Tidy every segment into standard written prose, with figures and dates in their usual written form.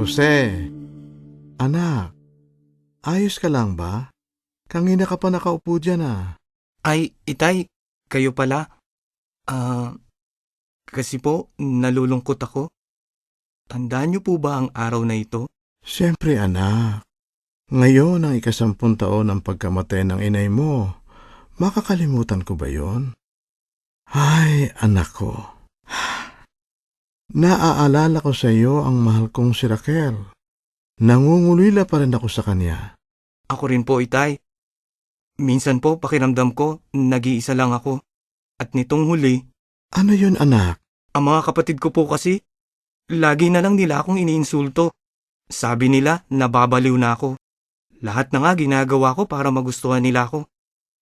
Jose, anak, ayos ka lang ba? Kanina ka pa nakaupo dyan ah. Ay, Itay, kayo pala. Kasi po, nalulungkot ako. Tandaan niyo po ba ang araw na ito? Siyempre anak, ngayon ang 10 taon ng pagkamatay ng inay mo. Makakalimutan ko ba yon? Ay, anak ko. Naaalala ko sa iyo ang mahal kong si Raquel. Nangungulila pa rin ako sa kanya. Ako rin po, Itay. Minsan po, pakiramdam ko, nag-iisa lang ako. At nitong huli, Ano yun anak? ang mga kapatid ko po kasi, lagi na lang nila akong iniinsulto. Sabi nila, nababaliw na ako. Lahat na nga ginagawa ko para magustuhan nila ako.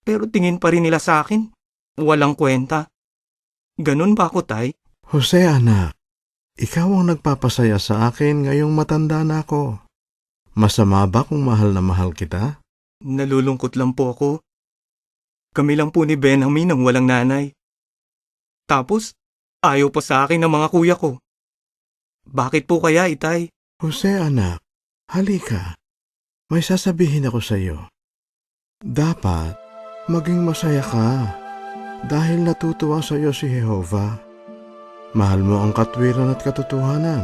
Pero tingin pa rin nila sa akin, walang kwenta. Ganun ba ako, Tay? Jose anak, ikaw ang nagpapasaya sa akin ngayong matanda na ako. Masama ba kung mahal na mahal kita? Nalulungkot lang po ako. Kami lang po ni Benjamin ang walang nanay. Tapos, ayaw pa sa akin ng mga kuya ko. Bakit po kaya, Itay? Jose anak, halika. May sasabihin ako sa iyo. Dapat maging masaya ka dahil natutuwa sa iyo si Jehovah. Mahal mo ang katwiran at katotohanan.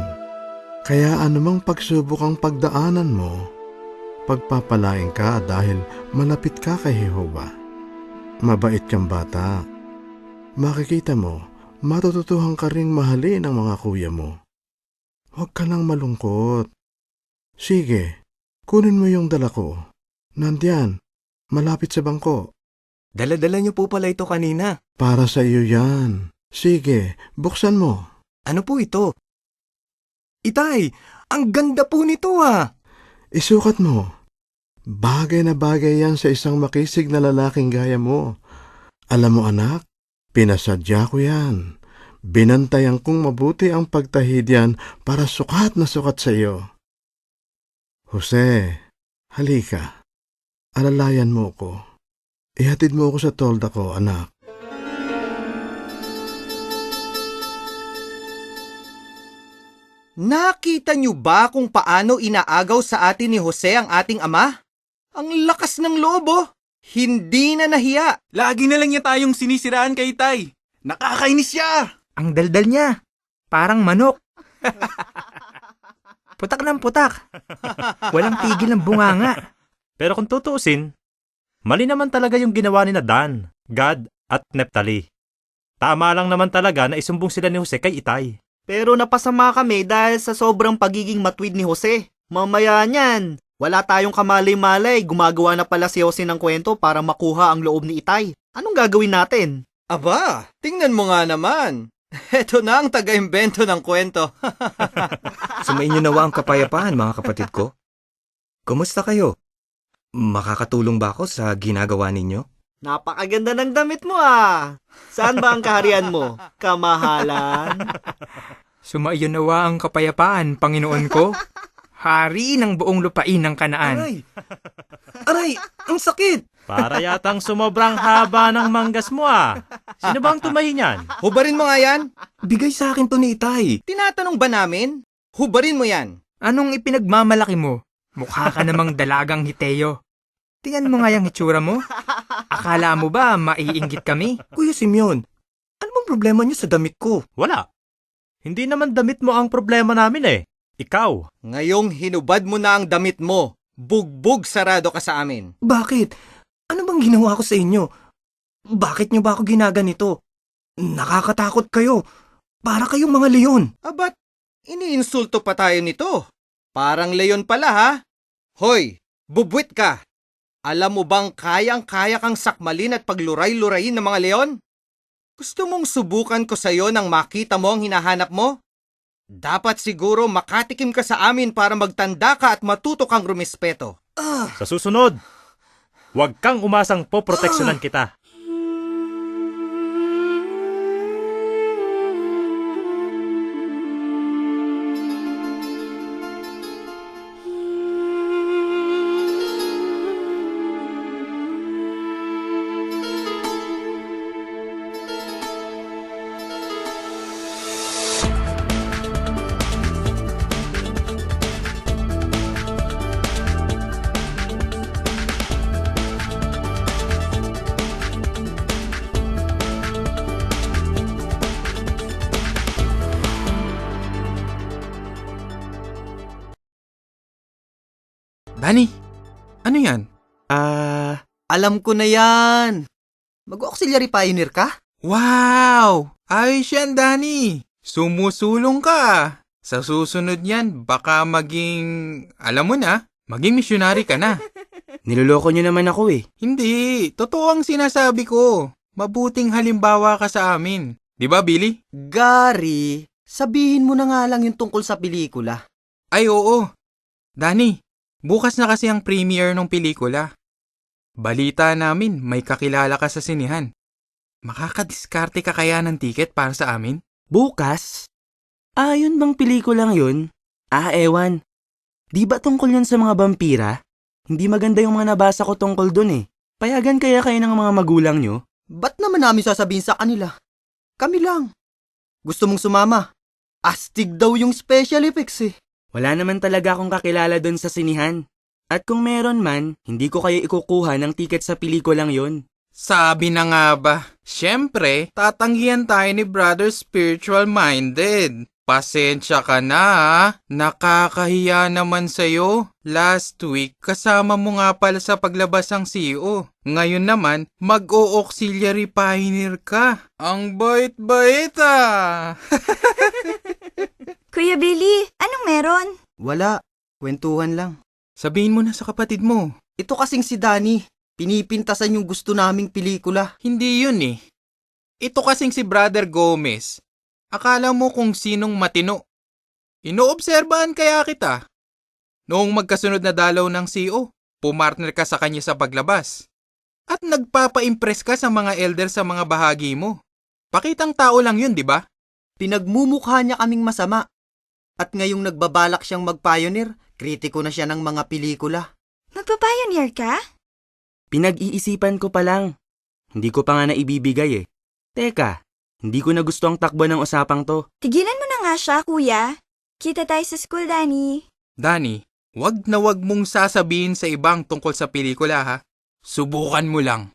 Kaya anumang pagsubok ang pagdaanan mo, pagpapalain ka dahil malapit ka kay Jehovah. Mabait kang bata. Makikita mo, matututuhan ka ring mahalin ang mga kuya mo. Huwag ka lang malungkot. Sige, kunin mo yung dala ko. Nandiyan, malapit sa bangko. Dala-dala niyo po pala ito kanina. Para sa iyo yan. Sige, buksan mo. Ano po ito? Itay, ang ganda po nito ah! Isukat mo. Bagay na bagay yan sa isang makisig na lalaking gaya mo. Alam mo anak, pinasadya ko yan. Binantayan kong mabuti ang pagtahid yan para sukat na sukat sa iyo. Jose, halika. Alalayan mo ko. Ihatid mo ako sa tolda ko, anak. Nakita niyo ba kung paano inaagaw sa atin ni Jose ang ating ama? Ang lakas ng lobo! Hindi na nahiya! Lagi na lang niya tayong sinisiraan kay Tay. Nakakainis siya! Ang daldal niya. Parang manok. Putak ng putak. Walang tigil ng bunganga. Pero kung tutuusin, mali naman talaga yung ginawa ni na Dan, Gad at Neptali. Tama lang naman talaga na isumbong sila ni Jose kay Itay. Pero napasama kami dahil sa sobrang pagiging matwid ni Jose. Mamaya niyan, wala tayong kamalay-malay, gumagawa na pala si Jose ng kwento para makuha ang loob ni Itay. Anong gagawin natin? Aba, tingnan mo nga naman. Heto na ang taga-imbento ng kwento. Sumainyo nawa ang kapayapaan, mga kapatid ko. Kumusta kayo? Makakatulong ba ako sa ginagawa ninyo? Napakaganda ng damit mo ah. Saan ba ang kaharian mo? Kamahalan? Sumaiyo nawa ang kapayapaan, Panginoon ko. Hari ng buong lupain ng Kanaan. Aray! Aray! Ang sakit! Para yatang sumobrang haba ng manggas mo ah. Sino ba ang tumahi niyan? Hubarin mo nga yan. Bigay sa akin to ni Itay. Tinatanong ba namin? Hubarin mo yan. Anong ipinagmamalaki mo? Mukha ka namang dalagang Hiteo. Tingnan mo nga yung hitsura mo. Akala mo ba maiinggit kami? Kuya Simeon, ano bang problema niyo sa damit ko? Wala. Hindi naman damit mo ang problema namin eh. Ikaw. Ngayong hinubad mo na ang damit mo, bugbog sarado ka sa amin. Bakit? Ano bang ginawa ko sa inyo? Bakit niyo ba ako ginaganito? Nakakatakot kayo. Para kayong mga leon. Abat, iniinsulto pa tayo nito. Parang leon pala ha? Hoy, bubwit ka. Alam mo bang kayang-kaya kang sakmalin at pagluray-lurayin ng mga leon? Gusto mong subukan ko sa'yo nang makita mo ang hinahanap mo? Dapat siguro makatikim ka sa amin para magtanda ka at matuto kang rumispeto. Sa susunod, huwag kang umasang poproteksyonan kita. Danny, ano yan? Alam ko na yan. Mag-auxiliary pioneer ka? Wow! Ayos yan, Danny. Sumusulong ka. Sa susunod yan, baka alam mo na, maging missionary ka na. Niloloko niyo naman ako eh. Hindi, totoo ang sinasabi ko. Mabuting halimbawa ka sa amin. Di ba, Billy? Gary, sabihin mo na nga lang yung tungkol sa pelikula. Ay, oo. Danny, bukas na kasi ang premiere ng pelikula. Balita namin, may kakilala ka sa sinihan. Makakadiskarte ka kaya ng tiket para sa amin? Bukas? Yun bang pelikulang yun? Ewan. Di ba tungkol yun sa mga vampira? Hindi maganda yung mga nabasa ko tungkol dun eh. Payagan kaya kayo ng mga magulang nyo? Ba't naman namin sasabihin sa kanila? Kami lang. Gusto mong sumama? Astig daw yung special effects eh. Wala naman talaga akong kakilala dun sa sinihan. At kung meron man, hindi ko kayo ikukuha ng tiket sa pelikulang yun. Sabi na nga ba, syempre, tatanggihan tayo ni Brother Spiritual Minded. Pasensya ka na ha. Nakakahiya naman sa'yo. Last week, kasama mo nga pala sa paglabas ang CEO. Ngayon naman, mag-o-auxiliary pioneer ka. Ang bait-bait ah. Kuya Billy, anong meron? Wala, kwentuhan lang. Sabihin mo na sa kapatid mo. Ito kasing si Danny, pinipintasan yung gusto naming pelikula. Hindi yun eh. Ito kasing si Brother Gomez. Akala mo kung sinong matino. Inoobserbahan kaya kita. Noong magkasunod na dalaw ng CEO, pumartner ka sa kanya sa paglabas. At nagpapa-impress ka sa mga elder sa mga bahagi mo. Pakitang tao lang yun, di ba? Pinagmumukha niya kaming masama. At ngayong nagbabalak siyang mag-pioneer, kritiko na siya ng mga pelikula. Magpa-pioneer ka? Pinag-iisipan ko pa lang. Hindi ko pa nga naibibigay eh. Teka, hindi ko na gusto ang takbo ng usapang to. Tigilan mo na nga siya, kuya. Kita tayo sa school, Danny. Danny, wag na wag mong sasabihin sa ibang tungkol sa pelikula ha. Subukan mo lang.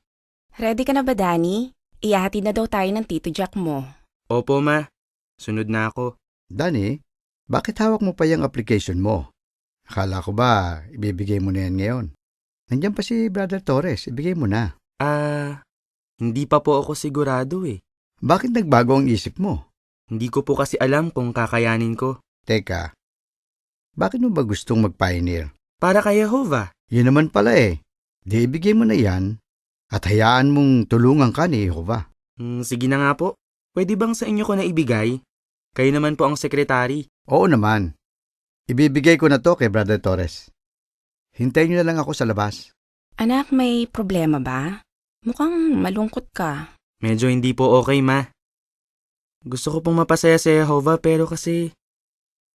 Ready ka na ba, Danny? Ihahatid na daw tayo ng Tito Jack mo. Opo ma, sunod na ako. Danny, bakit hawak mo pa yung application mo? Akala ko ba ibibigay mo na yan ngayon? Nandiyan pa si Brother Torres, ibigay mo na. Hindi pa po ako sigurado eh. Bakit nagbago ang isip mo? Hindi ko po kasi alam kung kakayanin ko. Teka, bakit mo ba gustong mag-pioneer? Para kay Jehovah. Yun naman pala eh. Di ibigay mo na yan at hayaan mong tulungan ka ni Jehovah. Sige na nga po. Pwede bang sa inyo ko na ibigay? Kayo naman po ang sekretary. Oo naman. Ibibigay ko na to kay Brother Torres. Hintayin niyo na lang ako sa labas. Anak, may problema ba? Mukhang malungkot ka. Medyo hindi po okay, ma. Gusto ko pong mapasaya si Jehovah pero kasi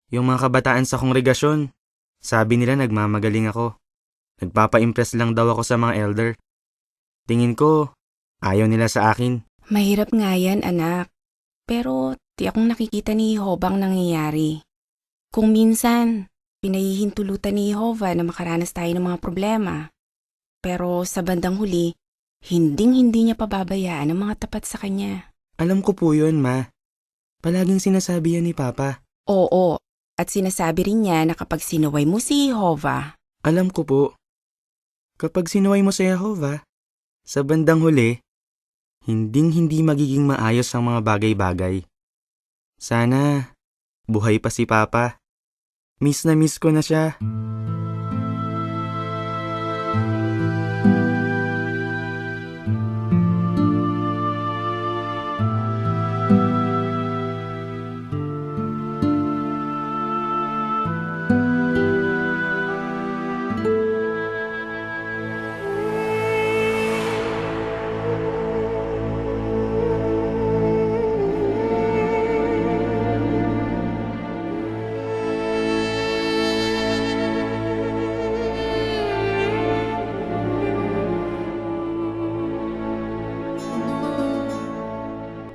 yung mga kabataan sa kongregasyon, sabi nila nagmamagaling ako. Nagpapa-impress lang daw ako sa mga elder. Tingin ko, ayaw nila sa akin. Mahirap nga yan, anak. Pero di akong nakikita ni Jehovah ang nangyayari. Kung minsan, pinahihintulutan ni Jehovah na makaranas tayo ng mga problema. Pero sa bandang huli, hinding-hindi niya pababayaan ang mga tapat sa kanya. Alam ko po yun, ma. Palaging sinasabi yan ni Papa. Oo, at sinasabi rin niya na kapag sinuway mo si Jehovah. Alam ko po. Kapag sinuway mo si Jehovah, sa bandang huli, hinding-hindi magiging maayos ang mga bagay-bagay. Sana, buhay pa si Papa. Miss na miss ko na siya.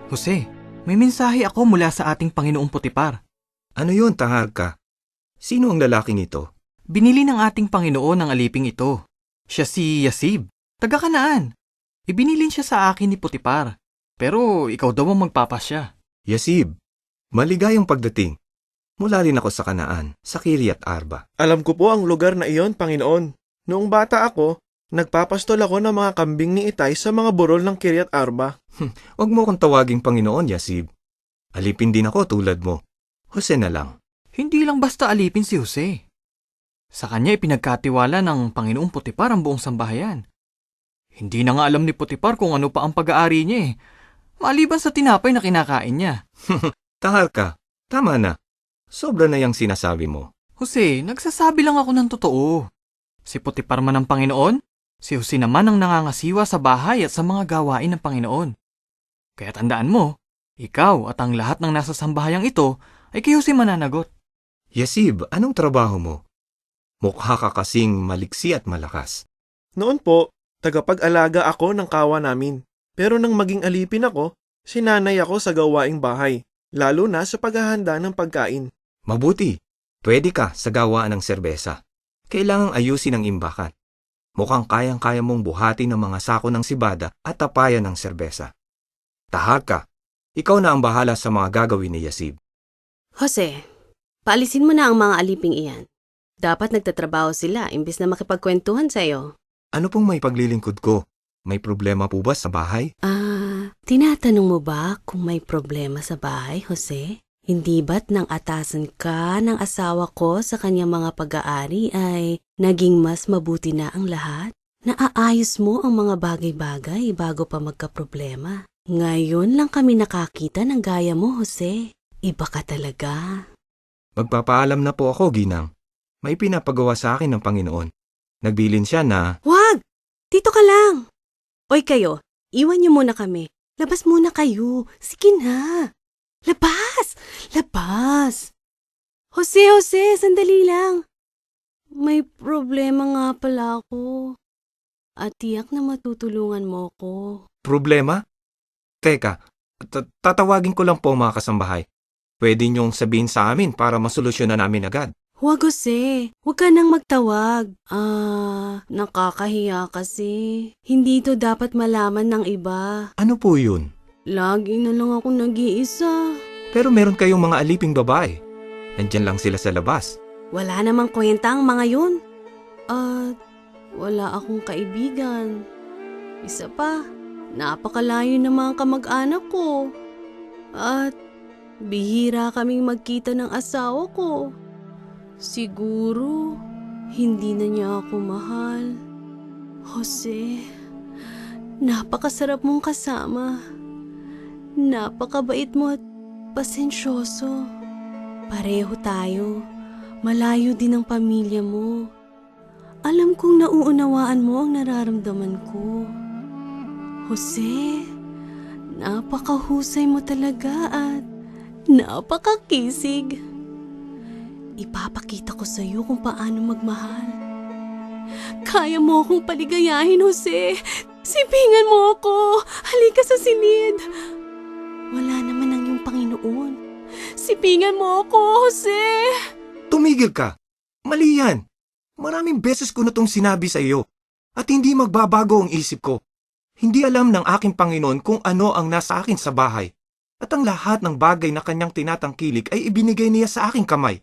Jose, may mensahe ako mula sa ating Panginoong Putipar. Ano yun, Taharka? Sino ang lalaking ito? Binili ng ating Panginoon ang aliping ito. Siya si Yasib, taga-Kanaan. Ibinilin siya sa akin ni Putipar. Pero ikaw daw ang magpapasya. Yasib, maligayang pagdating. Mula rin ako sa Kanaan, sa Kiryat Arba. Alam ko po ang lugar na iyon, Panginoon. Noong bata ako, nagpapastol ako ng mga kambing ni Itay sa mga burol ng Kiryat Arba. Huwag mo kong tawaging Panginoon, Yasib. Alipin din ako tulad mo. Jose na lang. Hindi lang basta alipin si Jose. Sa kanya ipinagkatiwala ng Panginoong Putipar ang buong sambahayan. Hindi na nga alam ni Putipar kung ano pa ang pag-aari niya eh. Maliban sa tinapay na kinakain niya. Tahal ka. Tama na. Sobra na yung sinasabi mo. Jose, nagsasabi lang ako ng totoo. Si Putipar man ang Panginoon, si Jose naman ang nangangasiwa sa bahay at sa mga gawain ng Panginoon. Kaya tandaan mo, ikaw at ang lahat ng nasa sambahayang ito ay kay Jose mananagot. Yasib, anong trabaho mo? Mukha ka kasing maliksi at malakas. Noon po, tagapag-alaga ako ng kawa namin. Pero nang maging alipin ako, sinanay ako sa gawaing bahay, lalo na sa paghahanda ng pagkain. Mabuti. Pwede ka sa gawaan ng serbesa. Kailangang ayusin ang imbakan. Mukhang kayang-kaya mong buhati ng mga sako ng sibada at tapayan ng serbesa. Tahal ka. Ikaw na ang bahala sa mga gagawin ni Yasib. Jose, paalisin mo na ang mga aliping iyan. Dapat nagtatrabaho sila imbis na makipagkwentuhan sa'yo. Ano pong may paglilingkod ko? May problema po ba sa bahay? Tinatanong mo ba kung may problema sa bahay, Jose? Hindi ba't nang atasan ka ng asawa ko sa kanyang mga pag-aari ay naging mas mabuti na ang lahat? Naaayos mo ang mga bagay-bagay bago pa magkaproblema. Ngayon lang kami nakakita ng gaya mo, Jose. Iba ka talaga. Magpapaalam na po ako, Ginang. May pinapagawa sa akin ng Panginoon. Nagbilin siya na... Wag! Dito ka lang! Oy kayo, iwan niyo muna kami. Labas muna kayo. Sige na. Labas! Labas! Jose, sandali lang. May problema nga pala ako. At tiyak na matutulungan mo ko. Problema? Teka, tatawagin ko lang po ang mga kasambahay. Pwede niyong sabihin sa amin para masolusyonan namin agad. Huwag, Jose. Huwag ka nang magtawag. Nakakahiya kasi. Hindi to dapat malaman ng iba. Ano po yun? Lagi na lang ako nag-iisa. Pero meron kayong mga aliping babae. Nandyan lang sila sa labas. Wala namang kwenta ang mga yun. At wala akong kaibigan. Isa pa, napakalayo ng mga kamag-anak ko. At bihira kaming magkita ng asawa ko. Siguro, hindi na niya ako mahal. Jose, napakasarap mong kasama. Napakabait mo at pasensyoso. Pareho tayo. Malayo din ang pamilya mo. Alam kong nauunawaan mo ang nararamdaman ko. Jose, napakahusay mo talaga at napakakisig. Ipapakita ko sa iyo kung paano magmahal. Kaya mo akong paligayahin, Jose. Sipingan mo ako. Halika sa silid. Wala naman ang iyong Panginoon. Sipingan mo ako, Jose. Tumigil ka. Mali yan. Maraming beses ko na itong sinabi sa iyo. At hindi magbabago ang isip ko. Hindi alam ng aking Panginoon kung ano ang nasa akin sa bahay. At ang lahat ng bagay na kanyang tinatangkilik ay ibinigay niya sa aking kamay.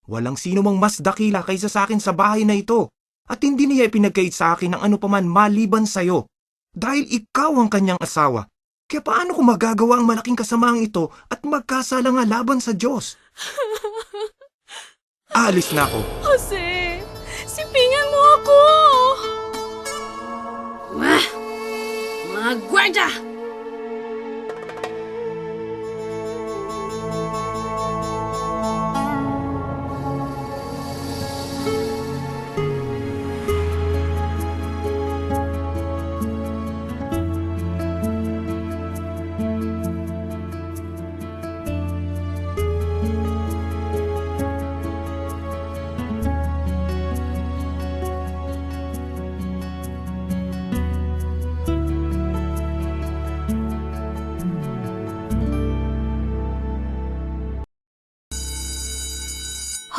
Walang sino mang mas dakila kaysa sa akin sa bahay na ito. At hindi niya ipinagkait sa akin ng ano paman maliban sa iyo. Dahil ikaw ang kanyang asawa. Kaya paano ko magagawa ang malaking kasamaang ito at magkasala nga laban sa Diyos? Alis na ako. Jose, sipingan mo ako. Mga gwardya!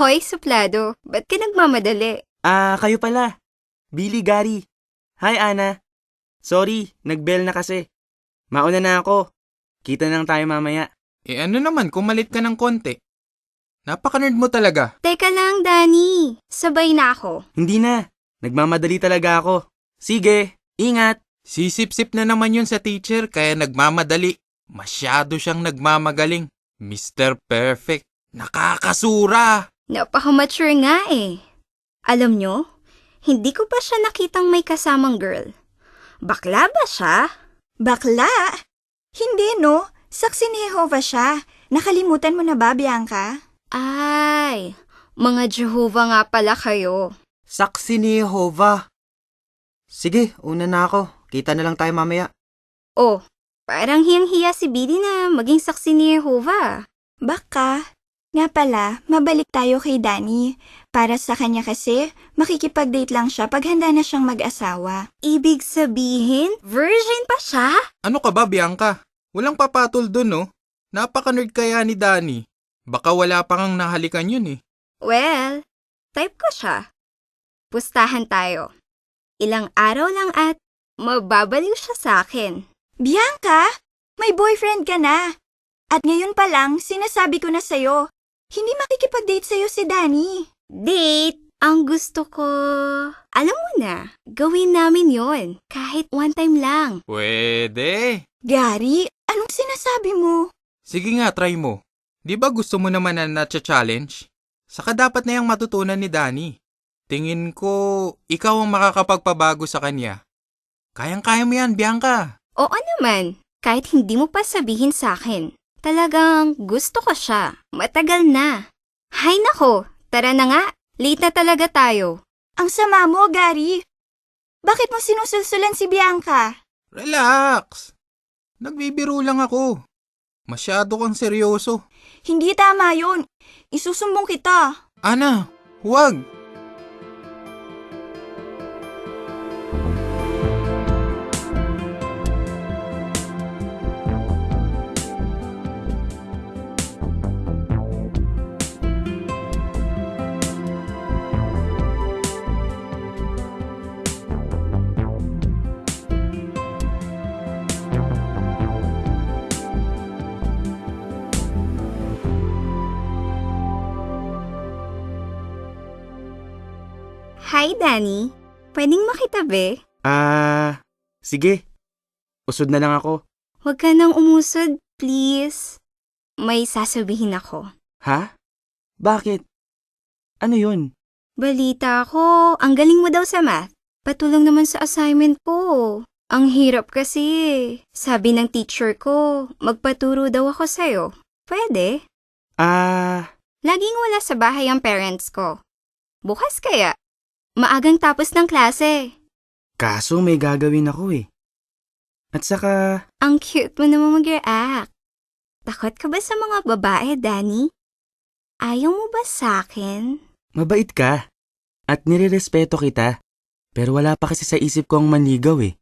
Hoy, suplado, ba't ka nagmamadali? Kayo pala. Billy, Gary. Hi, Ana. Sorry, nag-bell na kasi. Mauna na ako. Kita na lang tayo mamaya. Ano naman kung malit ka ng konti? Napaka-nerd mo talaga. Teka lang, Danny. Sabay na ako. Hindi na. Nagmamadali talaga ako. Sige, ingat. Sisip-sip na naman yun sa teacher kaya nagmamadali. Masyado siyang nagmamagaling. Mr. Perfect. Nakakasura. Napaka-mature nga eh. Alam nyo, hindi ko pa siya nakitang may kasamang girl. Bakla ba siya? Bakla? Hindi, no? Saksi ni Jehovah siya. Nakalimutan mo na ba, Bianca? Ay, mga Jehovah nga pala kayo. Saksi ni Jehovah. Sige, una na ako. Kita na lang tayo mamaya. Oh, parang hiyang-hiya si Billy na maging saksi ni Jehovah. Baka. Nga pala, mabalik tayo kay Danny. Para sa kanya kasi, makikipag-date lang siya pag handa na siyang mag-asawa. Ibig sabihin, virgin pa siya? Ano ka ba, Bianca? Walang papatol dun, no? Napaka-nerd kaya ni Danny. Baka wala pa kang nahalikan yun eh. Well, type ko siya. Pustahan tayo. Ilang araw lang at mababaliw siya sa akin. Bianca, may boyfriend ka na. At ngayon pa lang, sinasabi ko na sa'yo, hindi makikipag-date sa'yo si Danny. Date? Ang gusto ko... Alam mo na, gawin namin yon kahit one time lang. Pwede. Gary, anong sinasabi mo? Sige nga, try mo. Di ba gusto mo naman na na-challenge? Saka dapat na yung matutunan ni Danny. Tingin ko, ikaw ang makakapagpabago sa kanya. Kayang-kaya mo yan, Bianca. Oo naman, kahit hindi mo pa sabihin sa akin. Talagang gusto ko siya. Matagal na. Hay nako, tara na nga. Late na talaga tayo. Ang sama mo, Gary. Bakit mo sinusulsulan si Bianca? Relax. Nagbibiro lang ako. Masyado kang seryoso. Hindi tama yun. Isusumbong kita. Ana, huwag. Hi, Danny. Pwedeng makitabi? Sige. Usod na lang ako. Huwag ka nang umusod, please. May sasabihin ako. Ha? Bakit? Ano yun? Balita ko, ang galing mo daw sa math. Patulong naman sa assignment ko. Ang hirap kasi. Sabi ng teacher ko, magpaturo daw ako sa'yo. Pwede? Laging wala sa bahay ang parents ko. Bukas kaya? Maagang tapos ng klase. Kaso may gagawin ako eh. At saka... Ang cute mo naman mag-react. Takot ka ba sa mga babae, Danny? Ayaw mo ba sa'kin? Mabait ka. At nirerespeto kita. Pero wala pa kasi sa isip ko ang manligaw eh.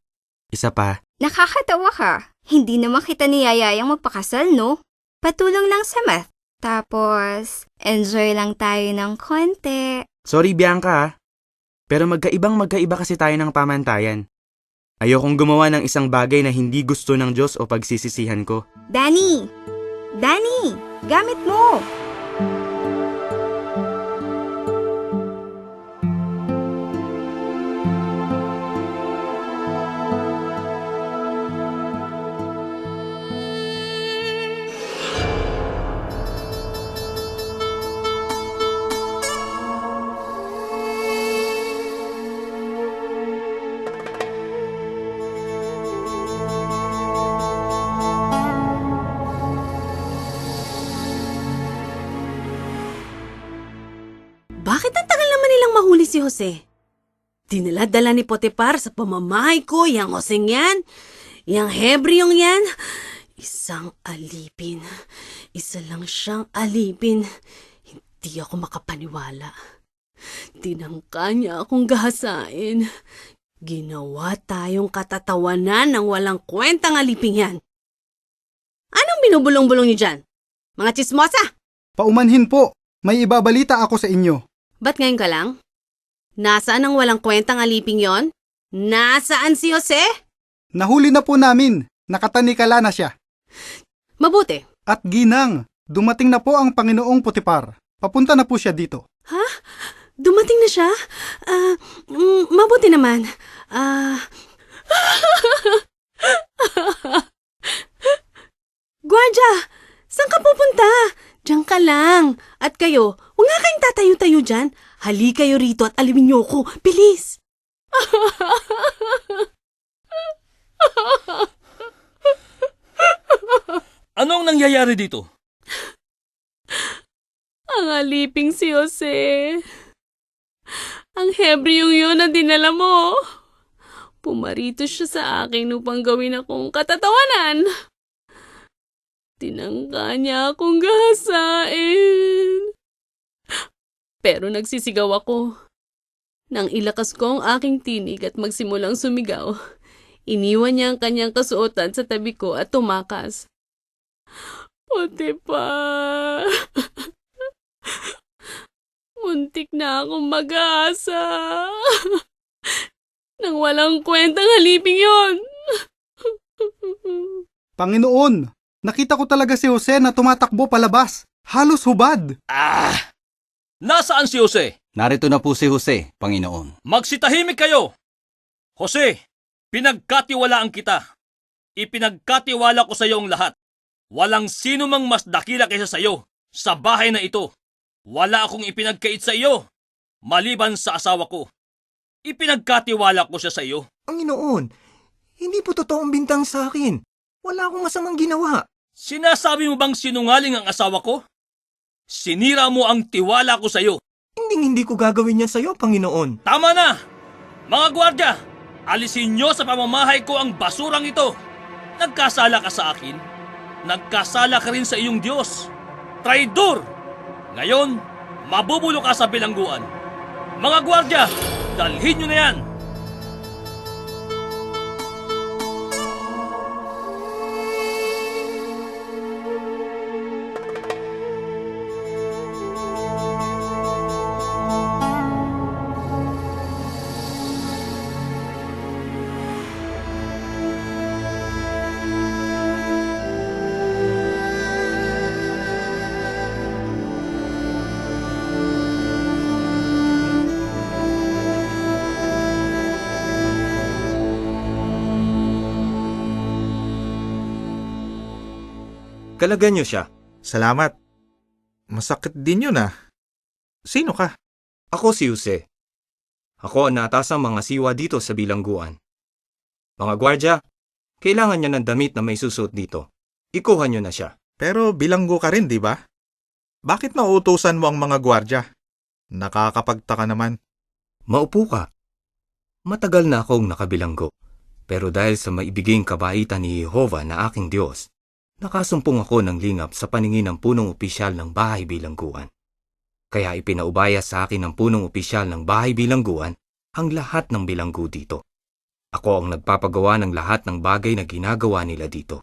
Isa pa. Nakakatawa ka. Hindi naman kita niyayayang magpakasal, no? Patulong lang sa math. Tapos, enjoy lang tayo ng konti. Sorry, Bianca ha. Pero magkaiba kasi tayo ng pamantayan. Ayokong gumawa ng isang bagay na hindi gusto ng Diyos o pagsisisihan ko. Danny! Danny! Gamit mo! Bakit ang tagal naman nilang mahuli si Jose? Dinala-dala ni Potipar sa pamamahay ko, yang Joseng yan, yang Hebreong yan. Isang alipin. Isa lang siyang alipin. Hindi ako makapaniwala. Tinangka niya akong gahasain. Ginawa tayong katatawanan ng walang kwentang alipin yan. Anong binubulong-bulong niyo dyan? Mga tsismosa! Paumanhin po. May ibabalita ako sa inyo. Ba't ngayon ka lang? Nasaan ang walang kwentang aliping yon? Nasaan si Jose? Nahuli na po namin. Nakatanikala na siya. Mabuti. At ginang, dumating na po ang Panginoong Potipar. Papunta na po siya dito. Ha? Dumating na siya? Mabuti naman. Guardia! Saan ka pupunta? Diyan ka lang. At kayo, huwag nga kayong tatayo-tayo dyan. Hali kayo rito at alimin niyo ko. Bilis! Anong nangyayari dito? Ang aliping si Jose. Ang Hebreong yun na dinala mo. Pumarito siya sa akin upang gawin akong katatawanan. Tinangka niya akong gahasain. Pero nagsisigaw ako. Nang ilakas ko ang aking tinig at magsimulang sumigaw, iniwan niya ang kanyang kasuotan sa tabi ko at tumakas. Potiphar. Muntik na akong mag-asa. Nang walang kwentang haliping yon. Panginoon, nakita ko talaga si Jose na tumatakbo palabas. Halos hubad. Nasaan si Jose? Narito na po si Jose, Panginoon. Magsitahimik kayo! Jose, pinagkatiwalaan kita. Ipinagkatiwala ko sa iyo ang lahat. Walang sino mang mas dakila kaysa sa iyo sa bahay na ito. Wala akong ipinagkait sa iyo, maliban sa asawa ko. Ipinagkatiwala ko siya sa iyo. Panginoon, hindi po totoong bintang sa akin. Wala akong masamang ginawa. Sinasabi mo bang sinungaling ang asawa ko? Sinira mo ang tiwala ko sa iyo. Hindi ko gagawin yan sa iyo, Panginoon. Tama na! Mga gwardya, alisin niyo sa pamamahay ko ang basurang ito. Nagkasala ka sa akin. Nagkasala ka rin sa iyong Diyos. Traidor! Ngayon, mabubulo ka sa bilangguan. Mga gwardya, dalhin niyo na yan! Kalagan niyo siya. Salamat. Masakit din yun ah. Sino ka? Ako si Jose. Ako ang naatasang mga siwa dito sa bilangguan. Mga gwardya, kailangan niya ng damit na may susuot dito. Ikuha niyo na siya. Pero bilanggo ka rin, di ba? Bakit nauutusan mo ang mga gwardya? Nakakapagtaka naman. Maupo ka. Matagal na akong nakabilanggo. Pero dahil sa maibiging kabaitan ni Jehovah na aking Diyos, nakasumpong ako ng lingap sa paningin ng punong opisyal ng bahay bilangguan. Kaya ipinaubaya sa akin ng punong opisyal ng bahay bilangguan ang lahat ng bilanggo dito. Ako ang nagpapagawa ng lahat ng bagay na ginagawa nila dito.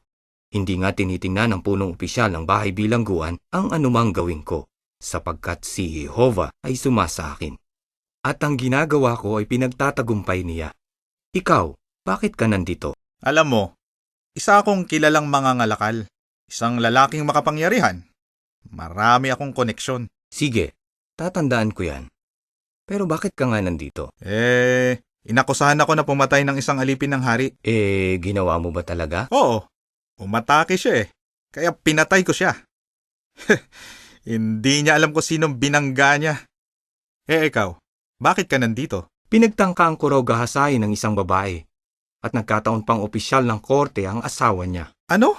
Hindi nga tinitingnan ng punong opisyal ng bahay bilangguan ang anumang gawin ko, sapagkat si Jehovah ay sumasa akin. At ang ginagawa ko ay pinagtatagumpay niya. Ikaw, bakit ka nandito? Alam mo, isa akong kilalang mangangalakal. Isang lalaking makapangyarihan. Marami akong koneksyon. Sige, tatandaan ko yan. Pero bakit ka nga nandito? Inakusahan ako na pumatay ng isang alipin ng hari. Ginawa mo ba talaga? Oo, umatake siya eh. Kaya pinatay ko siya. Hindi niya alam kung sinong binangga niya. Ikaw, bakit ka nandito? Pinagtangkaan ko raw gahasain ng isang babae. At nagkataon pang opisyal ng korte ang asawa niya. Ano?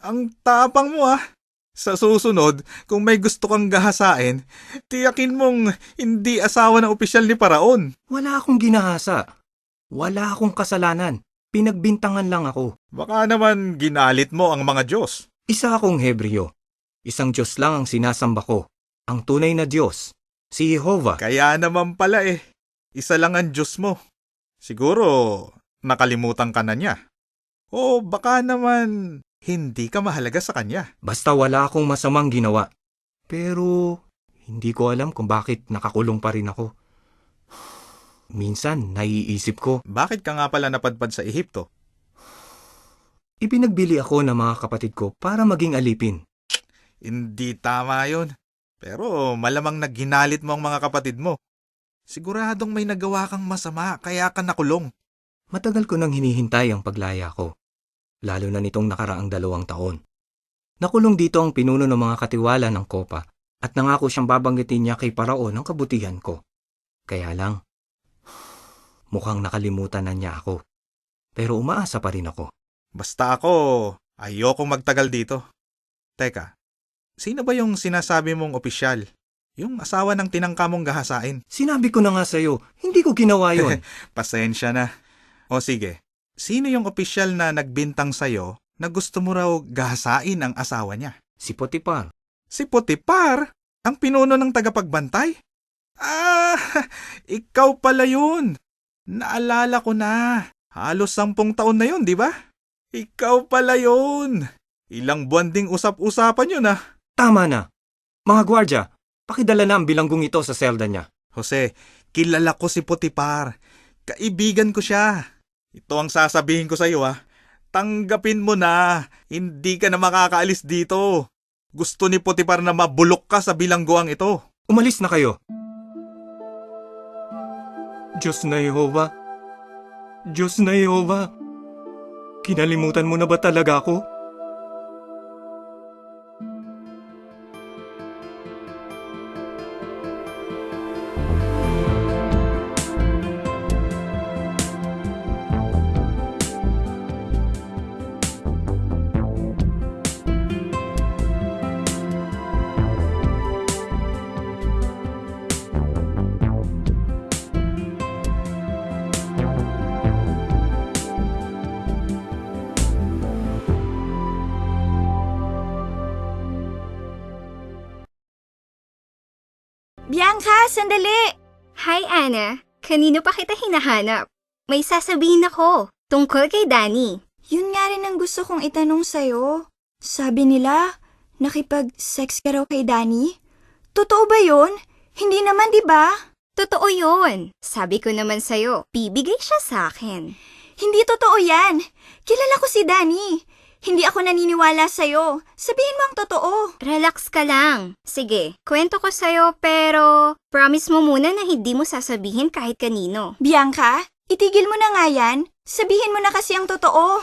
Ang tapang mo ah. Sa susunod, kung may gusto kang gahasain, tiyakin mong hindi asawa ng opisyal ni Paraon. Wala akong ginahasa. Wala akong kasalanan. Pinagbintangan lang ako. Baka naman ginalit mo ang mga Diyos. Isa akong Hebreo. Isang Diyos lang ang sinasamba ko. Ang tunay na Diyos. Si Jehovah. Kaya naman pala eh. Isa lang ang Diyos mo. Siguro nakalimutan ka na niya. O baka naman hindi ka mahalaga sa kanya. Basta wala akong masamang ginawa. Pero hindi ko alam kung bakit nakakulong pa rin ako. Minsan naiisip ko, bakit ka nga pala napadpad sa Ehipto? Ipinagbili ako ng mga kapatid ko para maging alipin. Hindi tama yun. Pero malamang nagginalit mo ang mga kapatid mo. Siguradong may nagawa kang masama kaya ka nakulong. Matagal ko nang hinihintay ang paglaya ko, lalo na nitong nakaraang 2 taon. Nakulong dito ang pinuno ng mga katiwala ng Kopa at nangako siyang babanggitin niya kay Paraon ang kabutihan ko. Kaya lang, mukhang nakalimutan na niya ako. Pero umaasa pa rin ako. Basta ako, ayokong magtagal dito. Teka, sino ba yung sinasabi mong opisyal? Yung asawa ng tinangka mong gahasain? Sinabi ko na nga sa'yo, hindi ko ginawa yon. Pasensya na. O sige, sino yung opisyal na nagbintang sa'yo na gusto mo raw gahasain ang asawa niya? Si Potipar. Si Potipar? Ang pinuno ng tagapagbantay? Ah, ikaw pala yun. Naalala ko na. Halos 10 taon na yun, di ba? Ikaw pala yun. Ilang buwan ding usap-usapan yun ah. Tama na. Mga gwardya, pakidala na ang bilanggong ito sa selda niya. Jose, kilala ko si Potipar. Kaibigan ko siya. Ito ang sasabihin ko sa iyo ah. Tanggapin mo na. Hindi ka na makakaalis dito. Gusto ni Potipar na mabulok ka sa bilangguang ito. Umalis na kayo. Diyos na Yehova. Diyos na Yehova. Kinalimutan mo na ba talaga ako? Bianca, sandali! Hi, Anna. Kanino pa kita hinahanap? May sasabihin ako tungkol kay Danny. Yun nga rin ang gusto kong itanong sa'yo. Sabi nila, nakipag-sex ka raw kay Danny? Totoo ba yun? Hindi naman, di ba? Totoo yun. Sabi ko naman sa'yo, bibigay siya sa akin. Hindi totoo yan. Kilala ko si Danny. Hindi ako naniniwala sa'yo. Sabihin mo ang totoo. Relax ka lang. Sige, kwento ko sa'yo pero promise mo muna na hindi mo sasabihin kahit kanino. Bianca, itigil mo na nga yan. Sabihin mo na kasi ang totoo.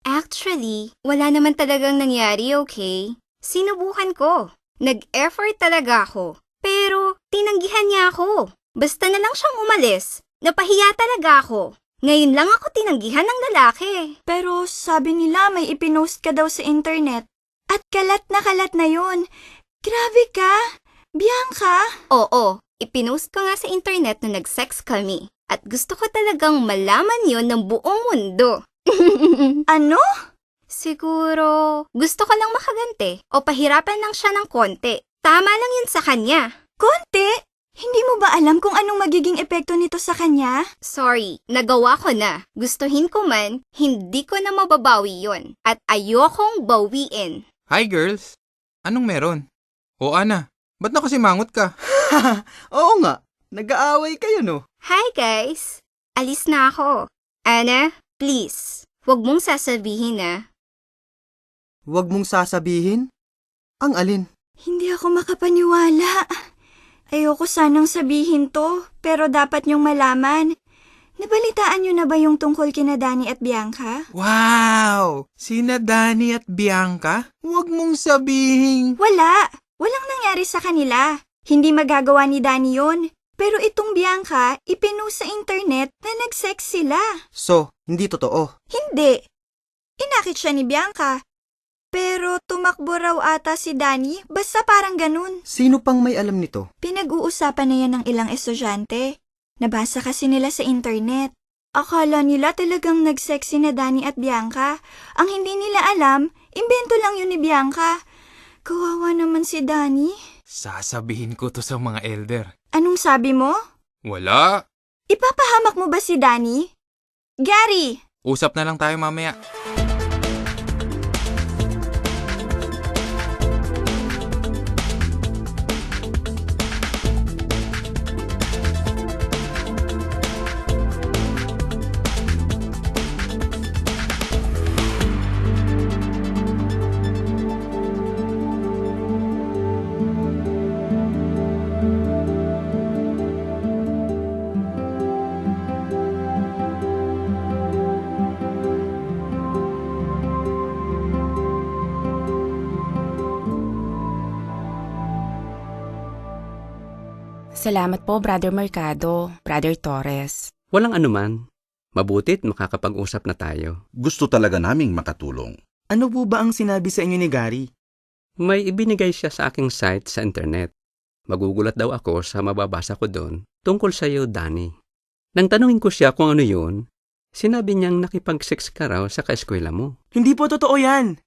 Actually, wala naman talagang nangyari, okay? Sinubukan ko. Nag-effort talaga ako. Pero tinanggihan niya ako. Basta na lang siyang umalis. Napahiya talaga ako. Ngayon lang ako tinanggihan ng lalaki. Pero sabi nila may ipinost ka daw sa internet. At kalat na yun. Grabe ka, Bianca. Oo, ipinost ko nga sa internet na nag-sex kami. At gusto ko talagang malaman yon ng buong mundo. Ano? Siguro, gusto ko lang makaganti o pahirapan lang siya ng konti. Tama lang yun sa kanya. Konti? Hindi mo ba alam kung anong magiging epekto nito sa kanya? Sorry, nagawa ko na. Gustuhin ko man, hindi ko na mababawi yon. At ayokong bawiin. Hi girls! Anong meron? O Ana, ba't nakasimangot ka? Oo nga, nag-aaway kayo no? Hi guys! Alis na ako. Ana, please, huwag mong sasabihin na. Huwag mong sasabihin? Ang alin? Hindi ako makapaniwala. Ayoko sanang sabihin to, pero dapat niyong malaman. Nabalitaan niyo na ba yung tungkol kina Danny at Bianca? Wow! Sina Danny at Bianca? Huwag mong sabihin. Walang nangyari sa kanila. Hindi magagawa ni Danny yon. Pero itong Bianca, ipinost sa internet na nag-sex sila. So, hindi totoo? Hindi. Inakit siya ni Bianca. Pero tumakbo raw ata si Danny, basta parang ganun. Sino pang may alam nito? Pinag-uusapan na yan ng ilang estudyante. Nabasa kasi nila sa internet. Akala nila talagang nag-sex na Danny at Bianca. Ang hindi nila alam, imbento lang yun ni Bianca. Kawawa naman si Danny. Sasabihin ko to sa mga elder. Anong sabi mo? Wala. Ipapahamak mo ba si Danny? Gary! Usap na lang tayo mamaya. Salamat po, Brother Mercado, Brother Torres. Walang anuman. Mabuti't makakapag-usap na tayo. Gusto talaga naming makatulong. Ano po ba ang sinabi sa inyo ni Gary? May ibinigay siya sa aking site sa internet. Magugulat daw ako sa mababasa ko doon tungkol sa iyo, Danny. Nang tanungin ko siya kung ano yun, sinabi niyang nakipag-sex ka raw sa kaeskwela mo. Hindi po totoo yan.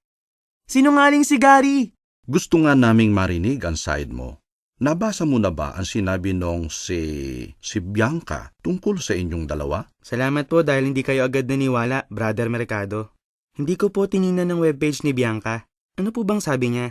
Sinungaling si Gary. Gusto nga naming marinig ang side mo. Nabasa mo na ba ang sinabi nung si Bianca tungkol sa inyong dalawa? Salamat po dahil hindi kayo agad naniwala, Brother Mercado. Hindi ko po tiningnan ng webpage ni Bianca. Ano po bang sabi niya?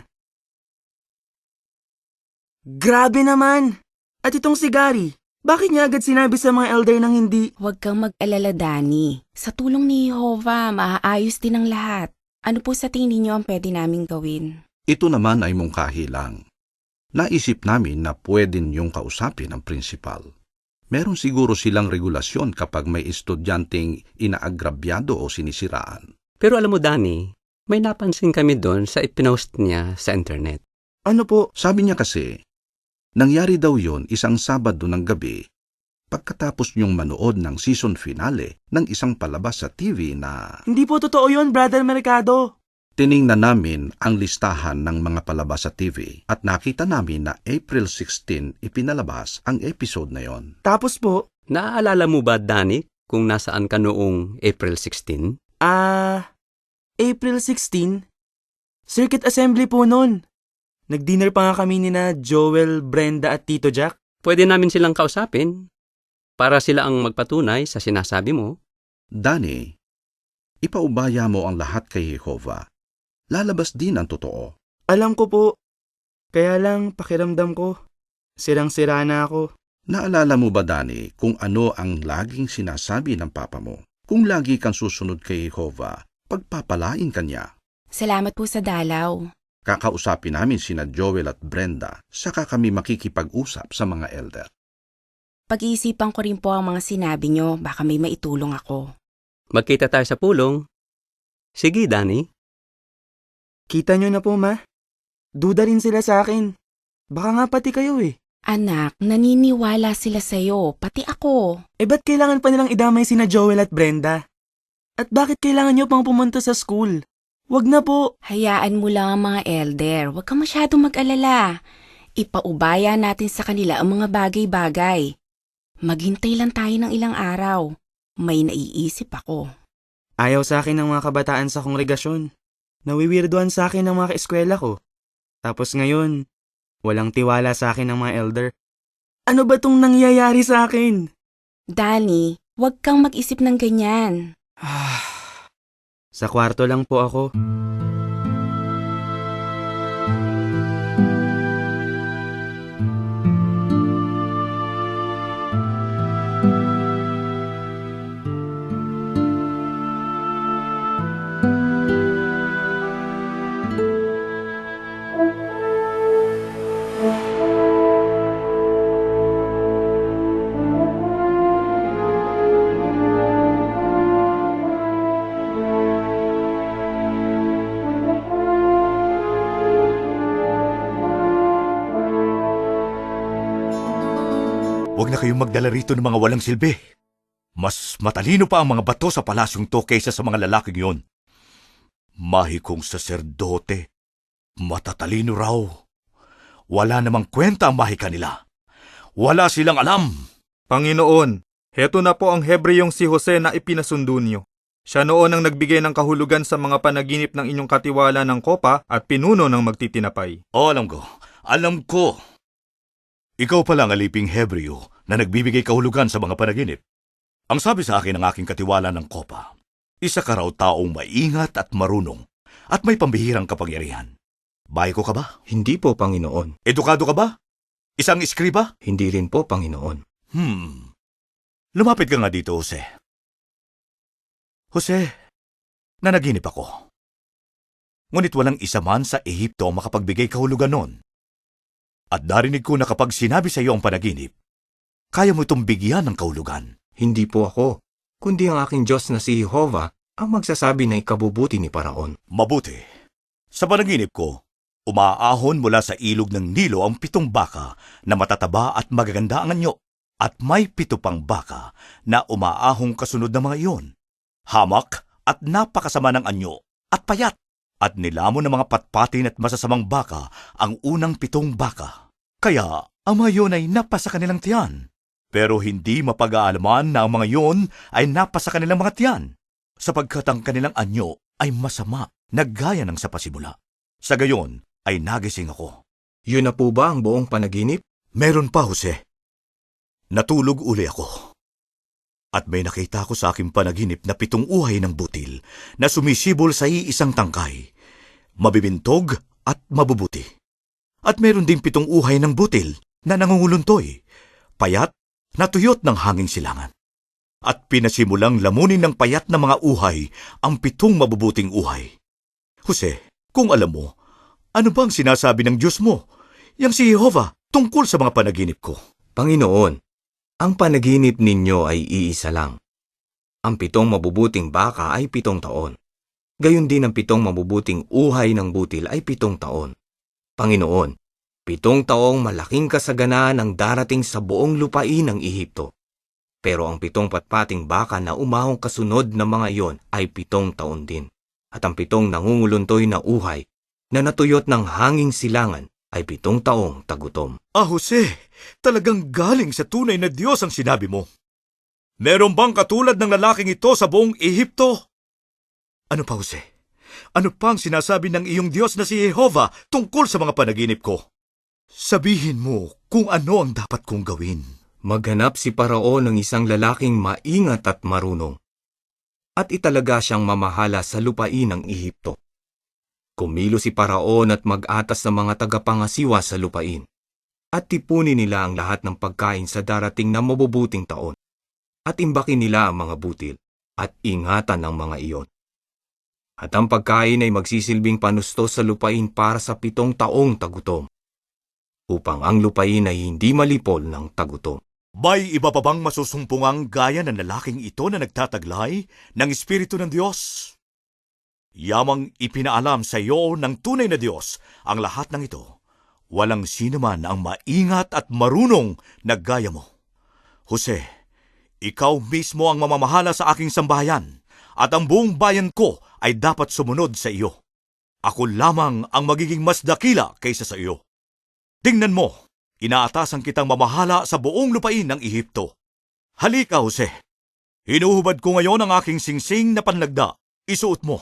Grabe naman! At itong si Gary, bakit niya agad sinabi sa mga elder nang hindi? Huwag kang mag-alala, Danny. Sa tulong ni Jehovah, maaayos din ang lahat. Ano po sa tingin niyo ang pwede naming gawin? Ito naman ay mungkahi lang. Naisip namin na pwede niyong kausapin ang principal. Meron siguro silang regulasyon kapag may estudyanteng inaagrabyado o sinisiraan. Pero alam mo, Danny, may napansin kami doon sa ipinost niya sa internet. Ano po? Sabi niya kasi, nangyari daw yon isang Sabado ng gabi pagkatapos niyong manood ng season finale ng isang palabas sa TV na... Hindi po totoo yun, Brother Mercado. Tiningnan namin ang listahan ng mga palabas sa TV at nakita namin na April 16 ipinalabas ang episode na yon. Tapos po... Naaalala mo ba, Danny, kung nasaan ka noong April 16? April 16? Circuit Assembly po nun. Nag-dinner pa nga kami nina Joel, Brenda at Tito Jack. Pwede namin silang kausapin para sila ang magpatunay sa sinasabi mo. Danny, ipaubaya mo ang lahat kay Jehovah. Lalabas din ang totoo. Alam ko po. Kaya lang pakiramdam ko. Sirang-sira na ako. Naalala mo ba, Danny, kung ano ang laging sinasabi ng papa mo? Kung lagi kang susunod kay Jehovah, pagpapalain ka niya. Salamat po sa dalaw. Kakausapin namin sina Joel at Brenda, saka kami makikipag-usap sa mga elder. Pag-iisipan ko rin po ang mga sinabi nyo, baka may maitulong ako. Magkita tayo sa pulong. Sige, Danny. Kita nyo na po, Ma. Duda rin sila sa akin. Baka nga pati kayo eh. Anak, naniniwala sila sa'yo, pati ako. Ba't kailangan pa nilang idamay sina Joel at Brenda? At bakit kailangan nyo pang pumunta sa school? Wag na po. Hayaan mo lang ang mga elder, wag kang masyadong mag-alala. Ipaubaya natin sa kanila ang mga bagay-bagay. Maghintay lang tayo ng ilang araw. May naiisip ako. Ayaw sa akin ng mga kabataan sa kongregasyon. Nawiwirduhan sa akin ng mga kaeskwela ko. Tapos ngayon, walang tiwala sa akin ng mga elder. Ano ba tong nangyayari sa akin? Danny, huwag kang mag-isip ng ganyan. Sa kwarto lang po ako. Huwag na kayong magdala rito ng mga walang silbi. Mas matalino pa ang mga bato sa palasyong to kaysa sa mga lalaking yon. Mahikong saserdote. Matatalino raw. Wala namang kwenta ang mahika nila. Wala silang alam. Panginoon, heto na po ang Hebreyong si Jose na ipinasundo niyo. Siya noon ang nagbigay ng kahulugan sa mga panaginip ng inyong katiwala ng kopa at pinuno ng magtitinapay. Alam ko. Alam ko. Ikaw pala ang aliping Hebreo na nagbibigay kahulugan sa mga panaginip. Ang sabi sa akin ng aking katiwala ng kopa, isa ka raw taong maingat at marunong at may pambihirang kapangyarihan. Bahay ko ka ba? Hindi po, Panginoon. Edukado ka ba? Isang iskriba? Hindi rin po, Panginoon. Lumapit ka nga dito, Jose. Jose, nanaginip ako. Ngunit walang isa man sa Ehipto ang makapagbigay kahulugan noon. At narinig ko na kapag sinabi sa iyo ang panaginip, kaya mo itong bigyan ng kahulugan. Hindi po ako, kundi ang aking Diyos na si Jehovah ang magsasabi na ikabubuti ni Paraon. Mabuti. Sa panaginip ko, Umaahon mula sa ilog ng Nilo ang 7 baka na matataba at magaganda ang anyo, at may 7 pang baka na umaahong kasunod ng mga iyon. Hamak at napakasama ng anyo at payat, at nilamon ng mga patpatin at masasamang baka ang unang 7 baka. Kaya ang mga iyon ay napasa kanilang tiyan. Pero hindi mapag-aalaman na ang mga iyon ay napasa kanilang mga tiyan, sapagkat ang kanilang anyo ay masama na gaya ng sa pasimula. Sa gayon ay nagising ako. Yun na po ba ang buong panaginip? Meron pa, Jose. Natulog uli ako. At may nakita ko sa aking panaginip na 7 uhay ng butil na sumisibol sa iisang tangkay, mabibintog at mabubuti. At meron ding 7 uhay ng butil na nangunguluntoy, payat, natuyot ng hanging silangan. At pinasimulang lamunin ng payat na mga uhay ang 7 mabubuting uhay. Jose, kung alam mo, ano bang sinasabi ng Diyos mo, yang si Jehovah, tungkol sa mga panaginip ko? Panginoon, ang panaginip ninyo ay iisa lang. Ang 7 mabubuting baka ay 7 taon. Gayon din ang 7 mabubuting uhay ng butil ay 7 taon. Panginoon, 7 taong malaking kasaganaan ang darating sa buong lupain ng Ehipto. Pero ang 7 patpating baka na umahong kasunod ng mga iyon ay 7 taon din. At ang 7 nangunguluntoy na uhay na natuyot ng hanging silangan ay 7 taong tagutom. Jose, talagang galing sa tunay na Diyos ang sinabi mo. Meron bang katulad ng lalaking ito sa buong Ehipto? Ano pa, Jose? Ano pang sinasabi ng iyong Diyos na si Jehovah tungkol sa mga panaginip ko? Sabihin mo kung ano ang dapat kong gawin. Maghanap si Paraon ng isang lalaking maingat at marunong, at italaga siyang mamahala sa lupain ng Ehipto. Kumilo si Paraon at mag-atas ng mga tagapangasiwa sa lupain, at tipunin nila ang lahat ng pagkain sa darating na mabubuting taon, at imbakin nila ang mga butil, at ingatan ang mga iyon. At ang pagkain ay magsisilbing panusto sa lupain para sa 7 taong tagutom, upang ang lupain ay hindi malipol ng tagutom. May iba pa bang masusumpungang gaya ng lalaking ito na nagtataglay ng Espiritu ng Diyos? Yamang ipinaalam sa iyo ng tunay na Diyos ang lahat ng ito. Walang sino man ang maingat at marunong na gaya mo. Jose, ikaw mismo ang mamamahala sa aking sambahayan, at ang buong bayan ko ay dapat sumunod sa iyo. Ako lamang ang magiging mas dakila kaysa sa iyo. Tingnan mo, inaatasan kitang mamahala sa buong lupain ng Ehipto. Halika, Jose. Hinuhubad ko ngayon ang aking singsing na panlagda. Isuot mo.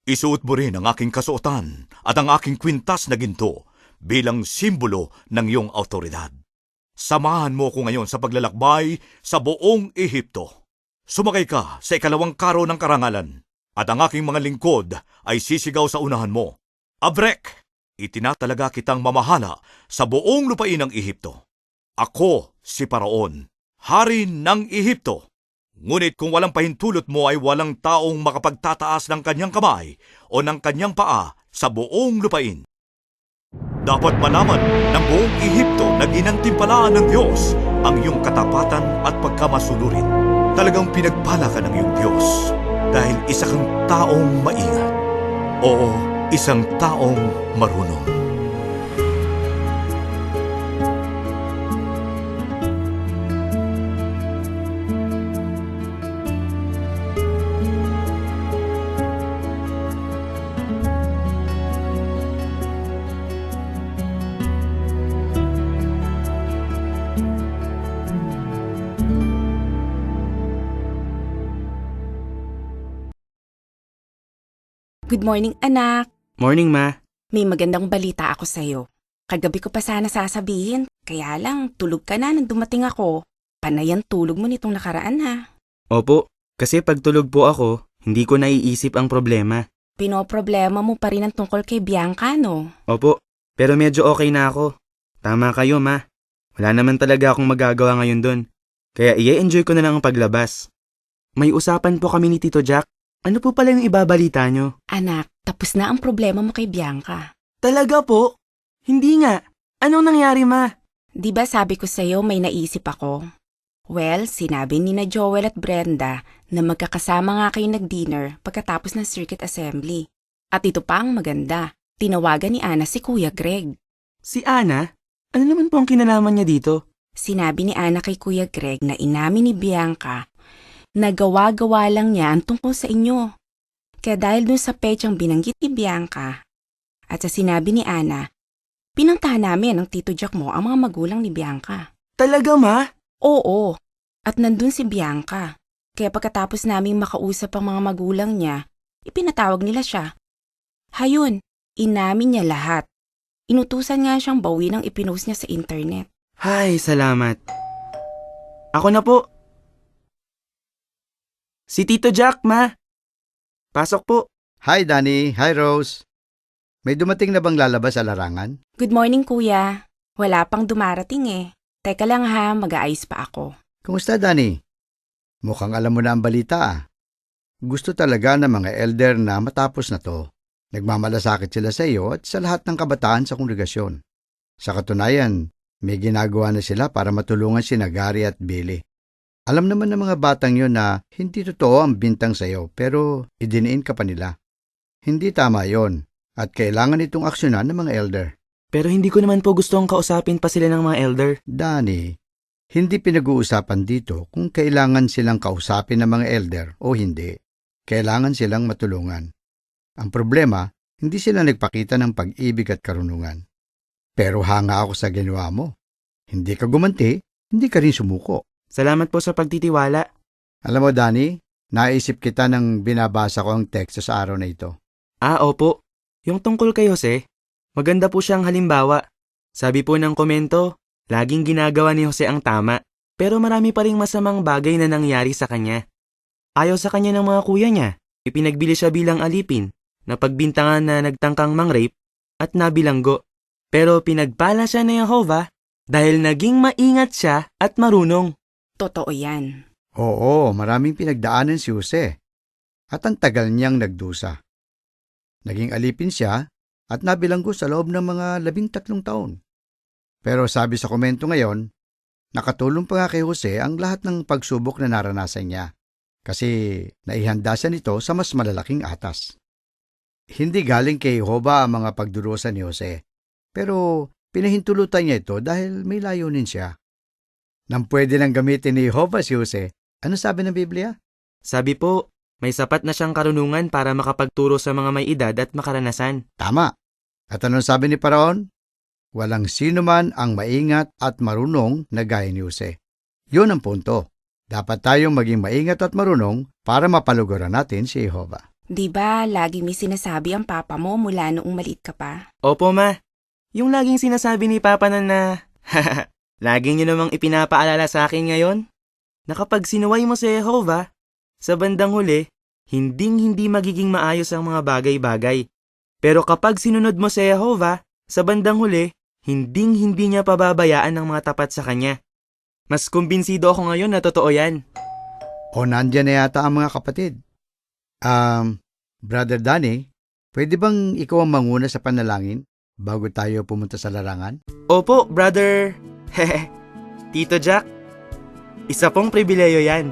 Isuot mo rin ang aking kasuotan at ang aking kwintas na ginto bilang simbolo ng iyong autoridad. Samahan mo ko ngayon sa paglalakbay sa buong Ehipto. Sumakay ka sa 2 karo ng karangalan, at ang aking mga lingkod ay sisigaw sa unahan mo. Abrek! Itinatalaga kitang mamahala sa buong lupain ng Ehipto. Ako si Paraon, hari ng Ehipto. Ngunit kung walang pahintulot mo ay walang taong makapagtataas ng kanyang kamay o ng kanyang paa sa buong lupain. Dapat malaman ng buong Ehipto na ginantimpalaan ng Diyos ang iyong katapatan at pagkamasunurin. Talagang pinagpala ka ng iyong Diyos dahil isa kang taong maingat. Oo, isang taong marunong. Good morning, anak. Morning, Ma. May magandang balita ako sa'yo. Kagabi ko pa sana sasabihin, kaya lang tulog ka na nang dumating ako. Panay ang tulog mo nitong nakaraan, ha? Opo, kasi pag tulog po ako, hindi ko naiisip ang problema. Pinoproblema mo pa rin ang tungkol kay Bianca, no? Opo, pero medyo okay na ako. Tama kayo, Ma. Wala naman talaga akong magagawa ngayon doon. Kaya i-enjoy ko na lang ang paglabas. May usapan po kami ni Tito Jack. Ano po pala yung ibabalita nyo? Anak, tapos na ang problema mo kay Bianca. Talaga po? Hindi nga. Anong nangyari, Ma? Di ba sabi ko sa'yo may naisip ako? Well, sinabi ni na Joel at Brenda na magkakasama nga kayo nag-dinner pagkatapos ng circuit assembly. At ito pa ang maganda. Tinawagan ni Ana si Kuya Greg. Si Ana? Ano naman po ang kinalaman niya dito? Sinabi ni Ana kay Kuya Greg na inamin ni Bianca na gawa-gawa lang niya ang tungkol sa inyo. Kaya dahil dun sa petsang binanggit ni Bianca at sa sinabi ni Ana, pinuntahan namin ng Tito Jack mo ang mga magulang ni Bianca. Talaga, Ma? Oo. At nandun si Bianca. Kaya pagkatapos naming makausap ang mga magulang niya, ipinatawag nila siya. Hayun, inamin niya lahat. Inutusan nga siyang bawin ang ipinost niya sa internet. Hay, salamat. Ako na po. Si Tito Jack, Ma. Pasok po. Hi, Danny. Hi, Rose. May dumating na bang lalabas sa larangan? Good morning, Kuya. Wala pang dumarating eh. Teka lang ha, mag-aayos pa ako. Kumusta, Danny? Mukhang alam mo na ang balita ah. Gusto talaga ng mga elder na matapos na to. Nagmamalasakit sila sa iyo at sa lahat ng kabataan sa kongregasyon. Sa katunayan, may ginagawa na sila para matulungan si Gary at Billy. Alam naman ng mga batang yon na hindi totoo ang bintang sa iyo pero idiniin ka pa nila. Hindi tama yon at kailangan itong aksyonan ng mga elder. Pero hindi ko naman po gustong kausapin pa sila ng mga elder. Danny, hindi pinag-uusapan dito kung kailangan silang kausapin ng mga elder o hindi. Kailangan silang matulungan. Ang problema, hindi sila nagpakita ng pag-ibig at karunungan. Pero hanga ako sa ginawa mo. Hindi ka gumanti, hindi ka rin sumuko. Salamat po sa pagtitiwala. Alam mo, Danny, naisip kita nang binabasa ko ang teksto sa araw na ito. Ah, opo. Yung tungkol kay Jose, maganda po siyang halimbawa. Sabi po ng komento, laging ginagawa ni Jose ang tama, pero marami pa ring masamang bagay na nangyari sa kanya. Ayaw sa kanya ng mga kuya niya, ipinagbili siya bilang alipin, napagbintangan na nagtangkang mang-rape at nabilanggo. Pero pinagpala siya ni Jehovah dahil naging maingat siya at marunong. Totoo yan. Oo, maraming pinagdaanan si Jose. At ang tagal niyang nagdusa. Naging alipin siya at nabilanggo sa loob ng mga 13 taon. Pero sabi sa komento ngayon, nakatulong pa nga kay Jose ang lahat ng pagsubok na naranasan niya. Kasi naihanda siya nito sa mas malalaking atas. Hindi galing kay Jehovah ang mga pagdurusa ni Jose. Pero pinahintulutan niya ito dahil may layunin siya. Nang pwede nang gamitin ni Jehovah si Jose, ano sabi ng Biblia? Sabi po, may sapat na siyang karunungan para makapagturo sa mga may edad at makaranasan. Tama. At anong sabi ni Paraon? Walang sino man ang maingat at marunong na gaya ni Jose. Yun ang punto. Dapat tayong maging maingat at marunong para mapaluguran natin si Jehovah. Di ba lagi may sinasabi ang papa mo mula noong maliit ka pa? Opo, Ma. Yung laging sinasabi ni Papa na lagi niyo namang ipinapaalala sa akin ngayon, na kapag sinuway mo si Jehovah, sa bandang huli, hindi magiging maayos ang mga bagay-bagay. Pero kapag sinunod mo si Jehovah, sa bandang huli, hindi niya pababayaan ang mga tapat sa kanya. Mas kumbinsido ako ngayon na totoo yan. O nandyan na yata ang mga kapatid. Brother Danny, pwede bang ikaw ang manguna sa panalangin bago tayo pumunta sa larangan? Opo, brother. Tito Jack. Isa pong pribileyo yan.